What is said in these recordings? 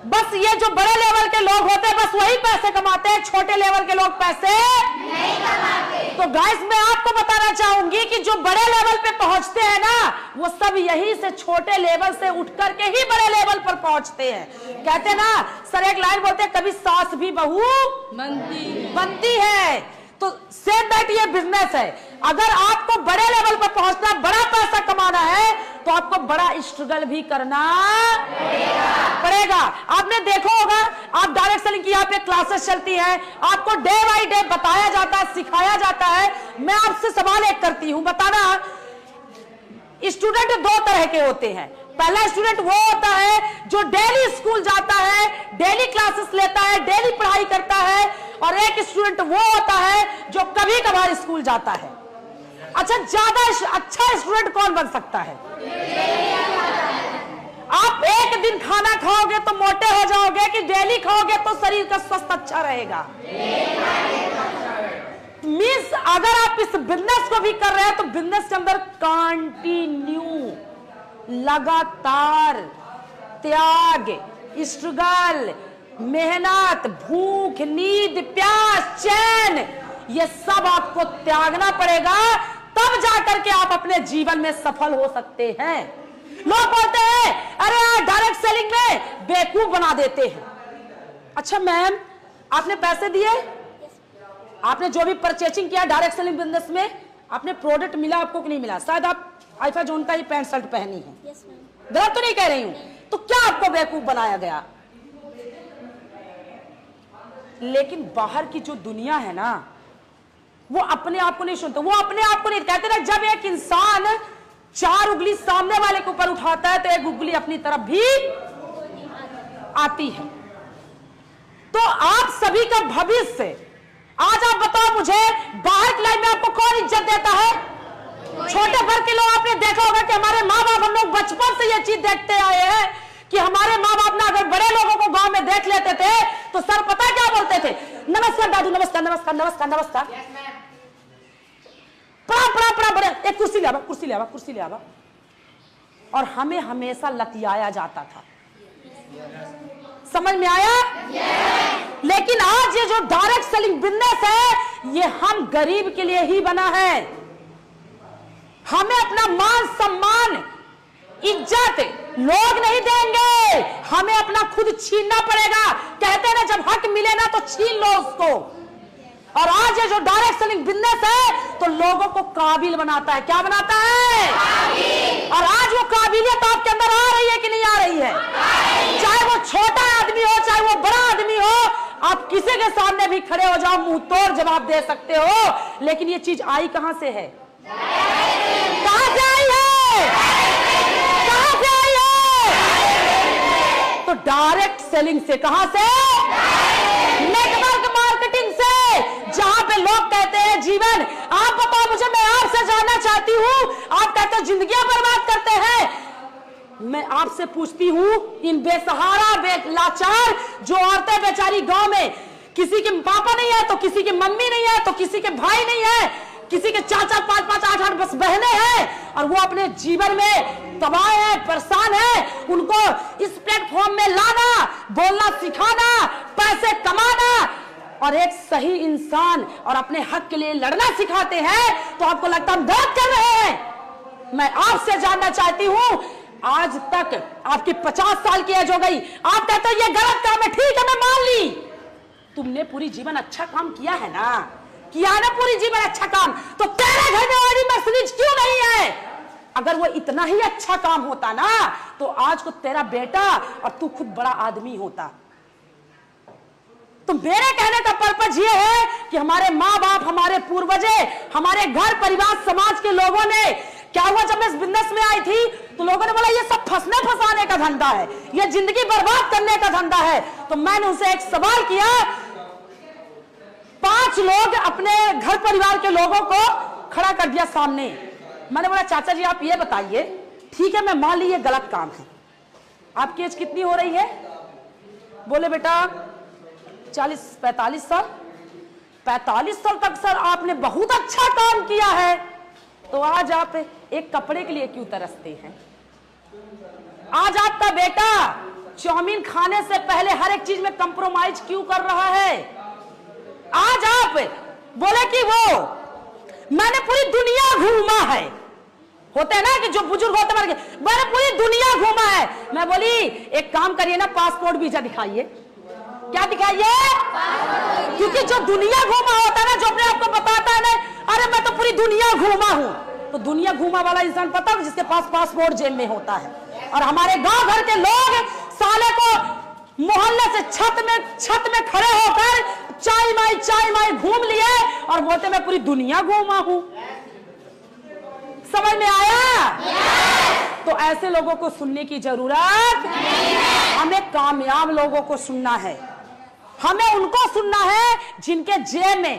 बस ये जो बड़े लेवल के लोग होते हैं बस वही पैसे कमाते हैं, छोटे लेवल के लोग पैसे नहीं कमाते। तो गाइस मैं आपको बताना चाहूंगी कि जो बड़े लेवल पे पहुंचते हैं ना वो सब यहीं से छोटे लेवल से उठ करके ही बड़े लेवल पर पहुंचते हैं। कहते ना सर एक लाइन बोलते हैं, कभी सास भी बहू बनती है। तो सेम दैट ये बिजनेस है। अगर आपको बड़े लेवल पर पहुंचना, बड़ा पैसा कमाना है तो आपको बड़ा स्ट्रगल भी करना पड़ेगा। आपने देखा होगा, आप डायरेक्ट सेलिंग की यहाँ पे क्लासेस चलती हैं, आपको डे बाय डे बताया जाता है, सिखाया जाता है। मैं आपसे सवाल एक करती हूं, बताना स्टूडेंट दो तरह के होते हैं। पहला स्टूडेंट वो होता है जो डेली स्कूल जाता है, डेली क्लासेस लेता है, डेली पढ़ाई करता है, और एक स्टूडेंट वो होता है जो कभी कभार स्कूल जाता है। अच्छा, ज्यादा अच्छा स्टूडेंट कौन बन सकता है? आप एक दिन खाना खाओगे तो मोटे हो जाओगे कि डेली खाओगे तो शरीर का स्वास्थ्य अच्छा रहेगा? मीन्स अगर आप इस बिजनेस को भी कर रहे हैं तो बिजनेस के अंदर कंटिन्यू, लगातार त्याग, स्ट्रगल, मेहनत, भूख, नींद, प्यास, चैन, ये सब आपको त्यागना पड़ेगा, तब जाकर के आप अपने जीवन में सफल हो सकते हैं। लोग बोलते हैं अरे यार डायरेक्ट सेलिंग में बेवकूफ बना देते हैं। अच्छा मैम, आपने पैसे दिए, आपने जो भी परचेजिंग किया डायरेक्ट सेलिंग बिजनेस में, आपने प्रोडक्ट मिला आपको कि नहीं मिला? शायद आप आईफा जोन का ही पैंट शर्ट पहनी है, गलत तो नहीं कह रही हूं? तो क्या आपको बेवकूफ बनाया गया? लेकिन बाहर की जो दुनिया है ना वो अपने आप को नहीं सुनते, वो अपने आप को नहीं कहते ना। जब एक इंसान 4 उंगली सामने वाले के ऊपर उठाता है तो एक उंगली अपनी तरफ भी आती है। तो आप सभी का भविष्य, आज आप बताओ मुझे, बाहर की लाइफ में आपको कौन इज्जत देता है? छोटे वर्ग के लोग। आपने देखा होगा कि हमारे माँ बाप, हम लोग बचपन से ये चीज देखते आए हैं कि हमारे माँ बाप ना अगर बड़े लोगों को गांव में देख लेते थे तो सर पता क्या बोलते थे? नमस्कार दादू, नमस्कार नमस्कार नमस्कार नमस्कार, प्रणाम प्रणाम प्रणाम, बड़े एक कुर्सी ले आवा, कुर्सी ले आवा, कुर्सी ले आवा। और हमें हमेशा लतियाया जाता था। समझ में आया? लेकिन आज ये जो डायरेक्ट सेलिंग बिजनेस है ये हम गरीब के लिए ही बना है। हमें अपना मान सम्मान इज्जत लोग नहीं देंगे, हमें अपना खुद छीनना पड़ेगा। कहते हैं ना जब हक मिले ना तो छीन लो उसको। और आज ये जो डायरेक्ट सेलिंग बिजनेस है तो लोगों को काबिल बनाता है। क्या बनाता है? और आज वो काबिलियत आपके अंदर आ रही है कि नहीं आ रही है? चाहे वो छोटा आदमी हो चाहे वो बड़ा आदमी हो, आप किसी के सामने भी खड़े हो जाओ, मुंह तोड़ जवाब दे सकते हो। लेकिन ये चीज आई कहां से है? कहां से आई है? कहां से आई है? तो डायरेक्ट सेलिंग से। कहां से? नेटवर्क मार्केटिंग से। जहां पे लोग कहते हैं जीवन, आप बताओ मुझे, मैं आपसे जानना चाहती हूं, आप कहते हो जिंदगियां बर्बाद करते हैं, मैं आपसे पूछती हूं इन बेसहारा लाचार जो औरतें बेचारी गांव में, किसी के पापा नहीं है तो किसी की मम्मी नहीं है तो किसी के भाई नहीं है, किसी के 4-4, 5-5, 8-8 बस बहनें हैं और वो अपने जीवन में तबाह है, परेशान है, उनको इस प्लेटफॉर्म में लाना, बोलना सिखाना, पैसे कमाना और एक सही इंसान और अपने हक के लिए लड़ना सिखाते हैं तो आपको लगता है हम गलत कर रहे हैं। मैं आपसे जानना चाहती हूं, आज तक आपकी 50 साल की एज हो गई, आप कहते हो ये गलत काम है, ठीक है मैं मान ली, तुमने पूरी जीवन अच्छा काम किया है ना, किया ना पूरी जीवन अच्छा काम, तो तेरे घर में वाली मर्सिडीज क्यों नहीं है? अगर वो इतना ही अच्छा काम होता ना तो आज को तेरा बेटा और तू खुद बड़ा आदमी होता। तो मेरे कहने का पर्पज ये है कि हमारे माँ बाप, हमारे पूर्वजे, हमारे घर परिवार समाज के लोगों ने, क्या हुआ जब मैं इस बिजनेस में आई थी तो लोगों ने बोला ये सब फंसने फंसाने का धंधा है, ये जिंदगी बर्बाद करने का धंधा है। तो मैंने उनसे एक सवाल किया, 5 लोग अपने घर परिवार के लोगों को खड़ा कर दिया सामने। मैंने बोला चाचा जी आप ये बताइए, ठीक है मैं मान ली ये गलत काम है, आपकी एज कितनी हो रही है? बोले बेटा 40-45 साल। 45 साल तक सर आपने बहुत अच्छा काम किया है, तो आज आप एक कपड़े के लिए क्यों तरसते हैं? आज आपका बेटा चाउमीन खाने से पहले हर एक चीज में कंप्रोमाइज क्यों कर रहा है? आज आप बोले कि वो मैंने पूरी दुनिया घूमा है, होते हैं ना कि जो बुजुर्ग होते हैं, मैंने पूरी दुनिया घूमा है। मैं बोली एक काम करिए ना, पासपोर्ट वीजा दिखाइए। क्या दिखाइए? क्योंकि जो दुनिया घूमा होता है ना, जो अपने आप को बताता है ना, अरे मैं तो पूरी दुनिया घूमा हूं, तो दुनिया घूमा वाला इंसान पता है जिसके पास पासपोर्ट जेब में होता है। और हमारे गांव घर के लोग साले को मोहल्ले से छत में खड़े होकर चाय माई घूम लिए और बोलते मैं पूरी दुनिया घूमा हूं। समझ में आया? तो ऐसे लोगों को सुनने की जरूरत नहीं है। हमें कामयाब लोगों को सुनना है, हमें उनको सुनना है जिनके जेब में,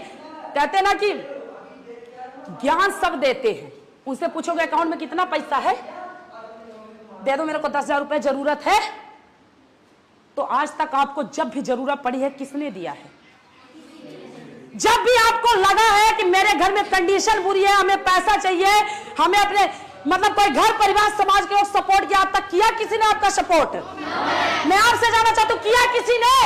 कहते ना कि ज्ञान सब देते हैं। उनसे पूछोगे अकाउंट में कितना पैसा है, दे दो मेरे को 10,000 रुपए जरूरत है, तो आज तक आपको जब भी जरूरत पड़ी है किसने दिया है? जब भी आपको लगा है कि मेरे घर में कंडीशन बुरी है, हमें पैसा चाहिए, हमें अपने मतलब कोई घर परिवार समाज के सपोर्ट किया, अब तक किया किसी ने आपका सपोर्ट? मैं आपसे जानना चाहता हूं, किया किसी ने?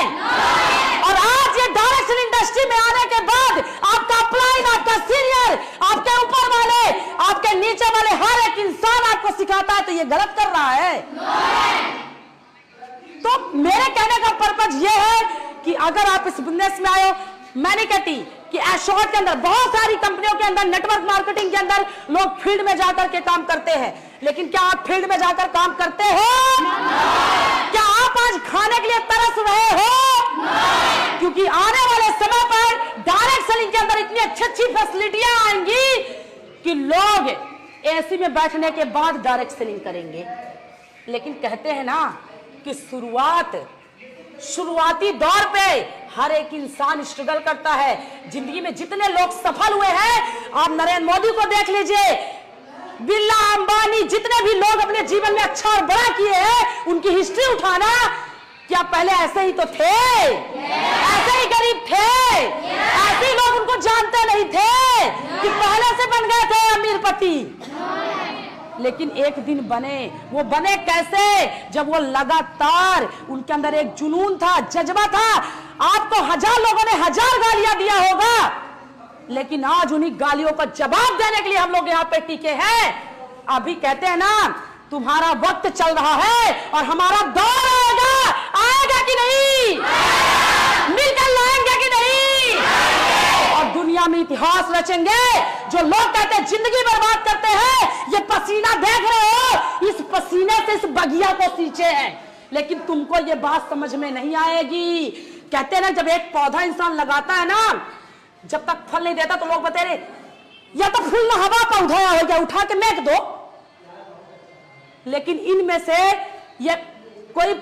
और आज ये डायरेक्शन इंडस्ट्री में आने के बाद आपका अपलाइन, आपका सीनियर, आपके ऊपर वाले, आपके नीचे वाले हर एक इंसान आपको सिखाता है, तो ये गलत कर रहा है। तो मेरे कहने का पर्पज ये है कि अगर आप इस बिजनेस में आए हो, मैं नहीं कहती कि एश्योर्ड के अंदर बहुत सारी कंपनियों के अंदर नेटवर्क मार्केटिंग के अंदर लोग फील्ड में जाकर के काम करते हैं, लेकिन क्या आप फील्ड में जाकर काम करते हो? क्या आप आज खाने के लिए तरस रहे हो? क्योंकि आने वाले समय पर डायरेक्ट सेलिंग के अंदर इतनी अच्छी शुरुआतियां आएंगी कि लोग एसी में बैठने के बाद डायरेक्ट सेलिंग करेंगे। लेकिन कहते हैं ना कि शुरुआती दौर पे हर एक इंसान स्ट्रगल करता है। जिंदगी में जितने लोग सफल हुए हैं, आप नरेंद्र मोदी को देख लीजिए, बिरला, अंबानी, जितने भी लोग अपने जीवन में अच्छा और बड़ा किए हैं, उनकी हिस्ट्री उठाना, क्या पहले ऐसे ही तो थे? ऐसे ही गरीब थे? ऐसे ही लोग उनको जानते नहीं थे कि पहले से बन गए थे अमीरपति? लेकिन एक दिन बने। वो बने कैसे? जब वो लगातार, उनके अंदर एक जुनून था, जज्बा था। आपको 1000 लोगों ने 1000 गालियां दिया होगा, लेकिन आज उन्हीं गालियों का जवाब देने के लिए हम लोग यहाँ पे टिके हैं। अभी कहते हैं ना, तुम्हारा वक्त चल रहा है और हमारा दौर आएगा कि नहीं? मिलकर लाएंगे कि नहीं? और दुनिया में इतिहास रचेंगे। जो लोग कहते हैं जिंदगी बर्बाद करते हैं, ये पसीना देख रहे हो, इस पसीने से इस बगिया को सींचे हैं, लेकिन तुमको ये बात समझ में नहीं आएगी। कहते हैं ना, जब एक पौधा इंसान लगाता है ना, जब तक फल नहीं देता तो लोग बता रहे या तो फूल ना हवा का उठाया हो गया, उठा के फेंक दो। लेकिन इनमें से ये कोई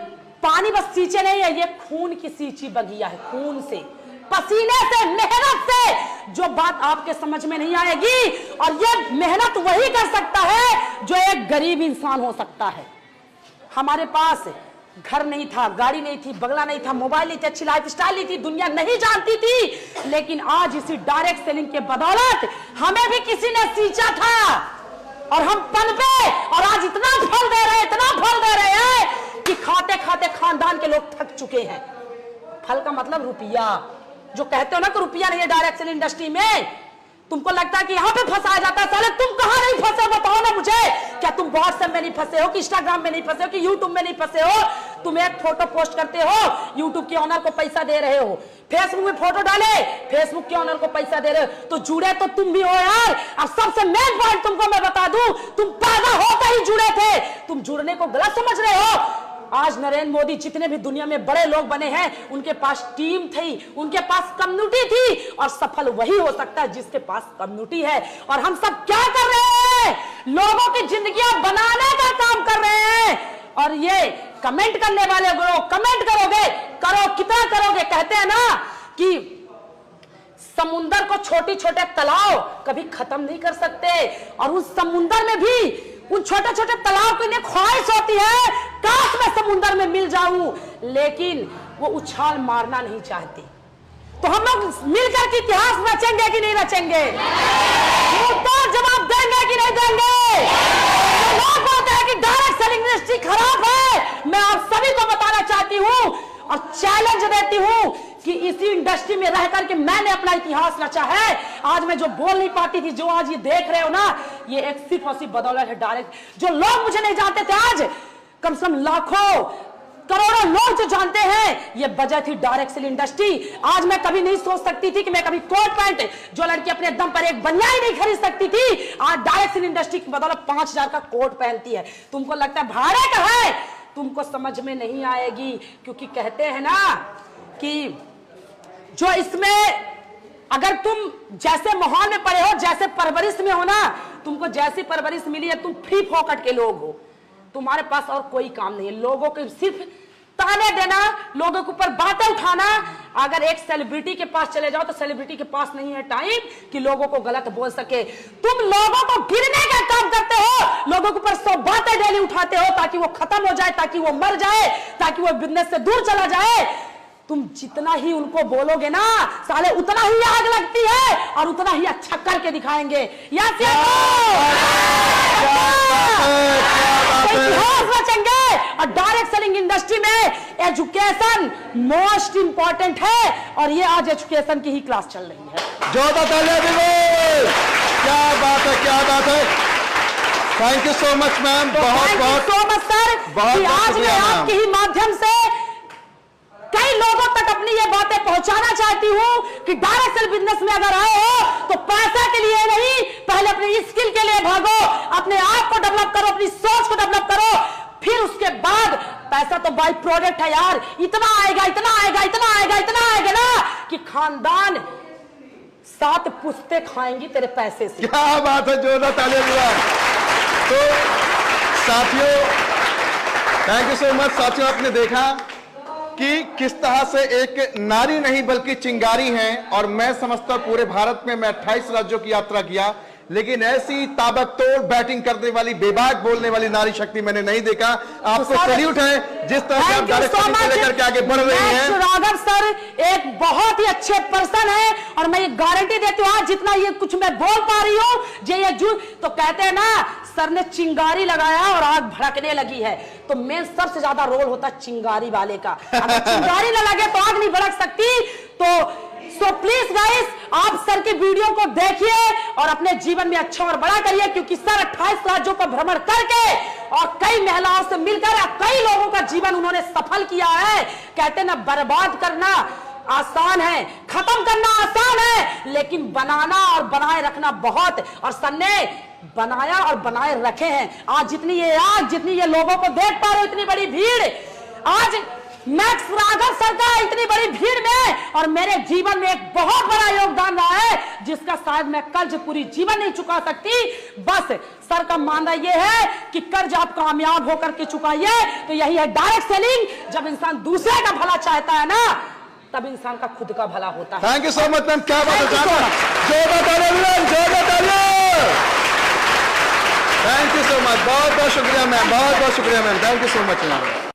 पानी बस सींचे नहीं है, ये खून की सींची बगिया है। खून से, पसीने से, मेहनत से। जो बात आपके समझ में नहीं आएगी, और ये मेहनत वही कर सकता है जो एक गरीब इंसान हो सकता है। हमारे पास घर नहीं था, गाड़ी नहीं थी, बंगला नहीं था, मोबाइल नहीं थी, अच्छी लाइफ स्टाइल नहीं थी, दुनिया नहीं जानती थी, लेकिन आज इसी डायरेक्ट सेलिंग के बदौलत हमें भी किसी ने सींचा था और हम पनपे, और आज इतना फल दे रहे हैं कि खाते खाते खानदान के लोग थक चुके हैं। फल का मतलब रुपया। जो कहते हो ना कि रुपया नहीं है डायरेक्ट सेलिंग इंडस्ट्री में, तुमको लगता है कि यहाँ पे फंसाया जाता है। साले तुम कहाँ नहीं फंसे, बताओ ना मुझे। क्या तुम व्हाट्सएप में नहीं फंसे हो, कि इंस्टाग्राम में नहीं फंसे हो, कि यूट्यूब में नहीं फंसे हो? तुम एक फोटो पोस्ट करते हो, यूट्यूब के ऑनर को पैसा दे रहे हो, फेसबुक में फोटो डाले, फेसबुक के ऑनर को पैसा दे रहे हो, तो जुड़े तो तुम भी हो यार। अब सबसे मेन पॉइंट तुमको मैं बता दूं, तुम पैदा होकर ही जुड़े थे, तुम जुड़ने को गलत समझ रहे हो। आज नरेंद्र मोदी जितने भी दुनिया में बड़े लोग बने हैं, उनके पास टीम थी, उनके पास कम्युनिटी थी, और सफल वही हो सकता है जिसके पास कम्युनिटी है। और हम सब क्या कर रहे हैं? लोगों की जिंदगियां बनाने का काम कर रहे हैं। और ये कमेंट करने वाले लोग कमेंट करोगे, करो, कितना करोगे? कहते हैं ना कि समुंदर को छोटे छोटे तालाब कभी खत्म नहीं कर सकते, और उस समुंदर में भी उन छोटे छोटे तालाब की ख्वाहिश होती है, काश मैं समुंदर में मिल जाऊं, लेकिन वो उछाल मारना नहीं चाहती। तो हम लोग मिलकर के इतिहास रचेंगे कि नहीं रचेंगे? तो जवाब देंगे कि नहीं देंगे? लोग बोलते हैं कि डायरेक्ट सेलिंग इंडस्ट्री खराब है, मैं आप सभी को बताना चाहती हूं और चैलेंज देती हूं कि इसी इंडस्ट्री में रह करके मैंने अपना इतिहास रचा है। आज मैं जो बोल नहीं पाती थी, जो आज ये देख रहे हो ना, ये एक सिर्फ और सिर्फ बदौलत है डायरेक्ट। जो लोग मुझे नहीं जानते थे, आज कम से कम लाखों करोड़ों लोग जो जानते हैं, ये वजह थी डायरेक्ट सेल इंडस्ट्री। आज मैं कभी नहीं सोच सकती थी कि मैं कभी कोट पैंट, जो लड़की अपने दम पर एक बनियान नहीं खरीद सकती थी, आज डायरेक्ट सेल इंडस्ट्री की बदौलत 5000 का कोट पहनती है। तुमको लगता है भाड़े का है, तुमको समझ में नहीं आएगी, क्योंकि कहते हैं ना कि जो इसमें अगर तुम जैसे माहौल में पड़े हो, जैसे परवरिश में हो ना, तुमको जैसी परवरिश मिली है, तुम फ्री फोकट के लोग हो, तुम्हारे पास और कोई काम नहीं है। लोगों को सिर्फ ताने देना, लोगों के ऊपर बातें उठाना। अगर एक सेलिब्रिटी के पास चले जाओ तो सेलिब्रिटी के पास नहीं है टाइम कि लोगों को गलत बोल सके। तुम लोगों को गिरने का काम करते हो, लोगों के ऊपर 100 बातें डेली उठाते हो ताकि वो खत्म हो जाए, ताकि वो मर जाए, ताकि वो बिजनेस से दूर चला जाए। तुम जितना ही उनको बोलोगे ना, साले उतना ही आग लगती है और उतना ही अच्छा करके दिखाएंगे। इतिहास रचेंगे। और डायरेक्ट सेलिंग इंडस्ट्री में एजुकेशन मोस्ट इंपॉर्टेंट है, और ये आज एजुकेशन की ही क्लास चल रही है। क्या बात है, क्या बात है। Thank you so much ma'am, बहुत बहुत सो मच सर। आज मैं आपके ही माध्यम से कई लोगों तक अपनी ये बातें पहुंचाना चाहती हूं कि डायरेक्ट सेल बिजनेस में अगर आए हो तो पैसा के लिए नहीं, पहले अपनी स्किल के लिए भागो, अपने आप को डेवलप करो, अपनी सोच को डेवलप करो, फिर उसके बाद पैसा तो बाई प्रोडक्ट है यार। इतना आएगा, इतना आएगा, इतना आएगा, इतना आएगा ना कि खानदान 7 पुश्ते खाएंगी तेरे पैसे से। क्या बात है, जोरदार तालियां। तो साथियों, थैंक यू सो मच। साथियों, आपने देखा कि किस तरह से एक नारी नहीं बल्कि चिंगारी हैं, और मैं समझता हूं पूरे भारत में मैं 28 राज्यों की यात्रा किया, लेकिन ऐसी ताबड़तोड़ बैटिंग करने वाली, बेबाक बोलने वाली नारी शक्ति मैंने नहीं देखा। आपको सैल्यूट है जिस तरह से आप डायरेक्ट सेलिंग को लेकर के आगे बढ़ रही हैं। राघव सर एक बहुत ही अच्छे पर्सन है, और मैं ये गारंटी देती हूँ आज जितना ये कुछ मैं बोल पा रही हूँ, ये तो कहते हैं ना, सर ने चिंगारी लगाया और आग भड़कने लगी है। तो मेन सबसे ज्यादा रोल होता है चिंगारी वाले का। अगर चिंगारी न लगे तो आग नहीं भड़क सकती। तो सो प्लीज गाइस, आप सर के वीडियो को देखिए और अपने जीवन में अच्छा और बड़ा करिए, क्योंकि सर 28 राज्यों का भ्रमण करके और कई महिलाओं से मिलकर कई लोगों का जीवन उन्होंने सफल किया है। कहते ना, बर्बाद करना आसान है, खत्म करना आसान है, लेकिन बनाना और बनाए रखना बहुत। और सर ने बनाया और बनाए रखे हैं। आज जितनी ये लोगों को देख पा रहे हो, इतनी बड़ी भीड़, आज मैक्स राघव सर का इतनी बड़ी भीड़ में और मेरे जीवन में एक बहुत बड़ा योगदान रहा है, जिसका शायद मैं कर्ज पूरी जीवन नहीं चुका सकती। बस सर का मानना यह है कि कर्ज आप कामयाब होकर के चुकाइए। तो यही है डायरेक्ट सेलिंग। जब इंसान दूसरे का भला चाहता है ना, तब इंसान का खुद का भला होता है। Thank you so much ma'am, क्या बात है। थैंक यू सो मच, बहुत बहुत शुक्रिया मैम, बहुत बहुत शुक्रिया ma'am, thank you so much ma'am.